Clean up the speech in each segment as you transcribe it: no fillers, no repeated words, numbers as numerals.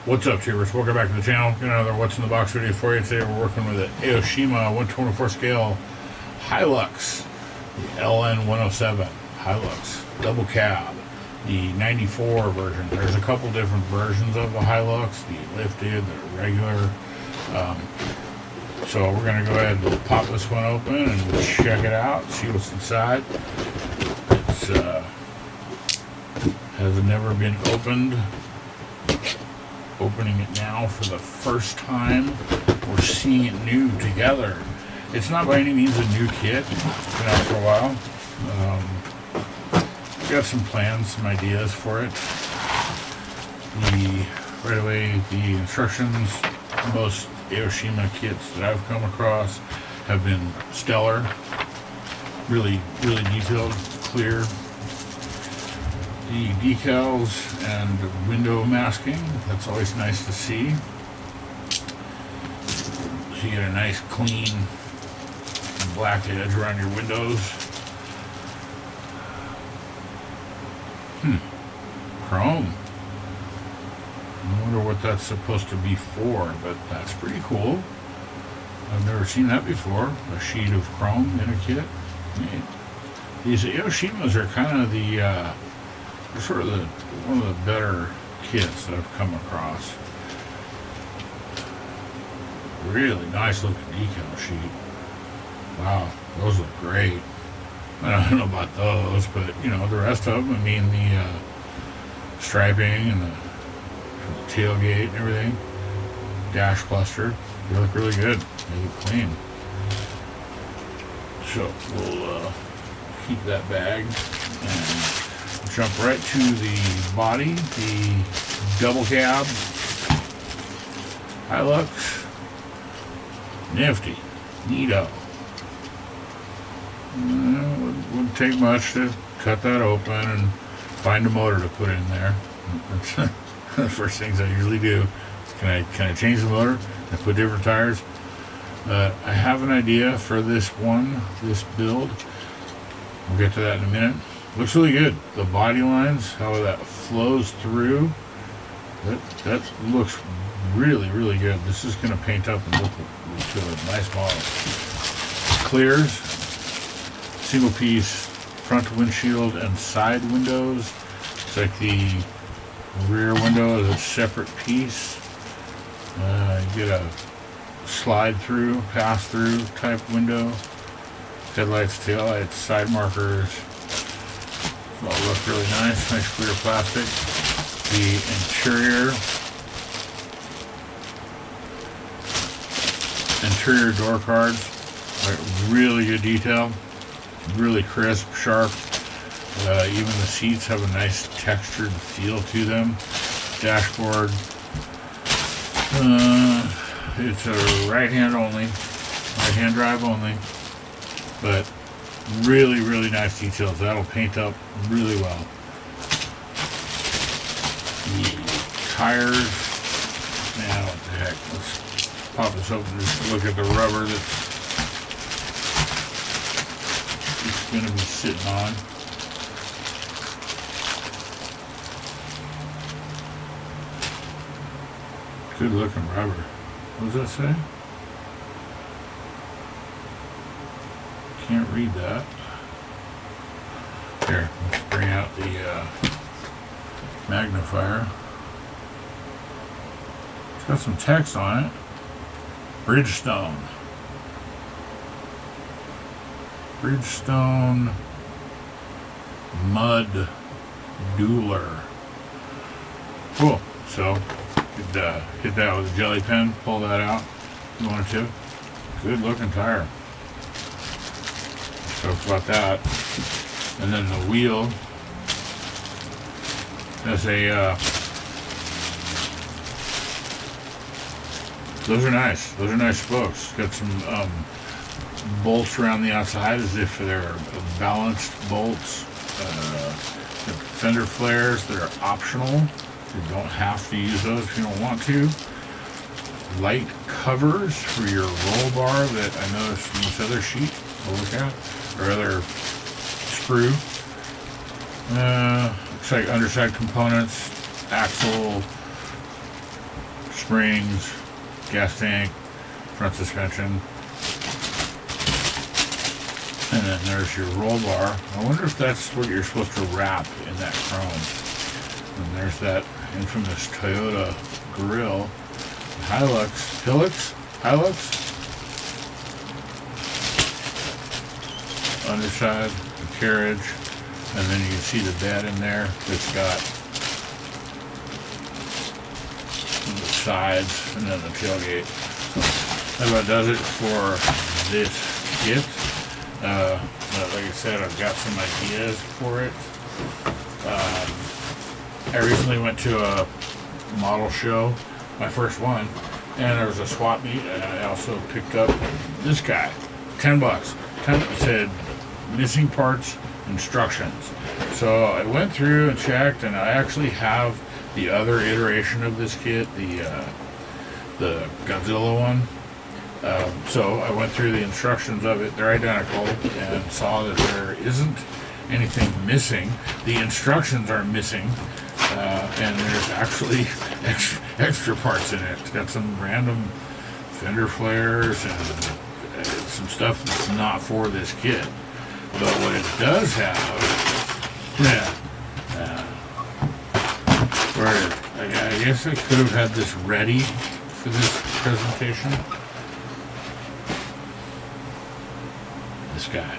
What's up, tubers? Welcome back to the channel. Got another What's in the Box video for you. Today we're working with an Aoshima 124 scale Hilux, the LN107 Hilux double cab, the 94 version. There's a couple different versions of the Hilux, the lifted, the regular. So we're going to go ahead and pop this one open and check it out, see what's inside. It's has never been opened. Opening it now for the first time. We're seeing it new together. It's not by any means a new kit. It's been out for a while. Got some plans, some ideas for it. Right away, the instructions, most Aoshima kits that I've come across have been stellar. Really, really detailed, clear. The decals and window masking, that's always nice to see. So you get a nice clean black edge around your windows. Chrome. I wonder what that's supposed to be for, but that's pretty cool. I've never seen that before, a sheet of chrome in a kit. These Aoshimas are kind of the sort of one of the better kits that I've come across. Really nice looking decal sheet. Wow, those look great. I don't know about those, but you know, the rest of them, I mean, the striping and the tailgate and everything, dash cluster, they look really good. They look clean. So we'll keep that bag and jump right to the body, the double cab Hilux. Nifty, neato. Wouldn't take much to cut that open and find a motor to put in there. That's the first things I usually do. Can I change the motor? I put different tires. I have an idea for this build. We'll get to that in a minute. Looks really good. The body lines, how that flows through, that looks really, really good. This is going to paint up and look to a nice model. Clears, single piece front windshield and side windows. It's like the rear window is a separate piece. You get a slide through, pass through type window. Headlights, taillights, side markers. All look really nice, nice clear plastic. The interior door cards, really good detail, really crisp, sharp. Even the seats have a nice textured feel to them. Dashboard, it's a right-hand drive only, but really, really nice details. That'll paint up really well. The tires, man, what the heck? Let's pop this open just to look at the rubber that it's going to be sitting on. Good looking rubber. What does that say? Can't read that. Here, let's bring out the magnifier. It's got some text on it. Bridgestone. Bridgestone Mud Dueler. Cool. So, hit that with a jelly pen, pull that out if you wanted to. Good looking tire. Talk about that. And then the wheel has those are nice. Those are nice spokes. Got some bolts around the outside as if they're balanced bolts. Fender flares that are optional. You don't have to use those if you don't want to. Light covers for your roll bar that I noticed from this other sheet we'll look at, or other screw. Looks like underside components, axle, springs, gas tank, front suspension. And then there's your roll bar. I wonder if that's what you're supposed to wrap in that chrome. And there's that infamous Toyota grill. Hilux, underside, the carriage, and then you can see the bed in there that's got the sides and then the tailgate. So that about does it for this kit. Like I said, I've got some ideas for it. I recently went to a model show, my first one, and there was a swap meet, and I also picked up this guy, $10. It said missing parts, instructions. So I went through and checked, and I actually have the other iteration of this kit, the Godzilla one. So I went through the instructions of it. They're identical, and saw that there isn't anything missing. The instructions are missing, and there's actually extra parts in it. It's got some random fender flares and some stuff that's not for this kit. But what it does have, where I guess I could have had this ready for this presentation. This guy.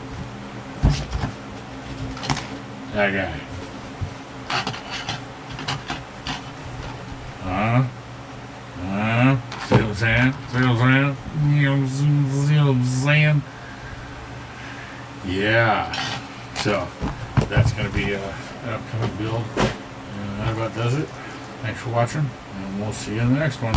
That guy. See what I'm saying? See what I'm saying? Yeah. So, that's going to be an upcoming build. And that about does it. Thanks for watching, and we'll see you in the next one.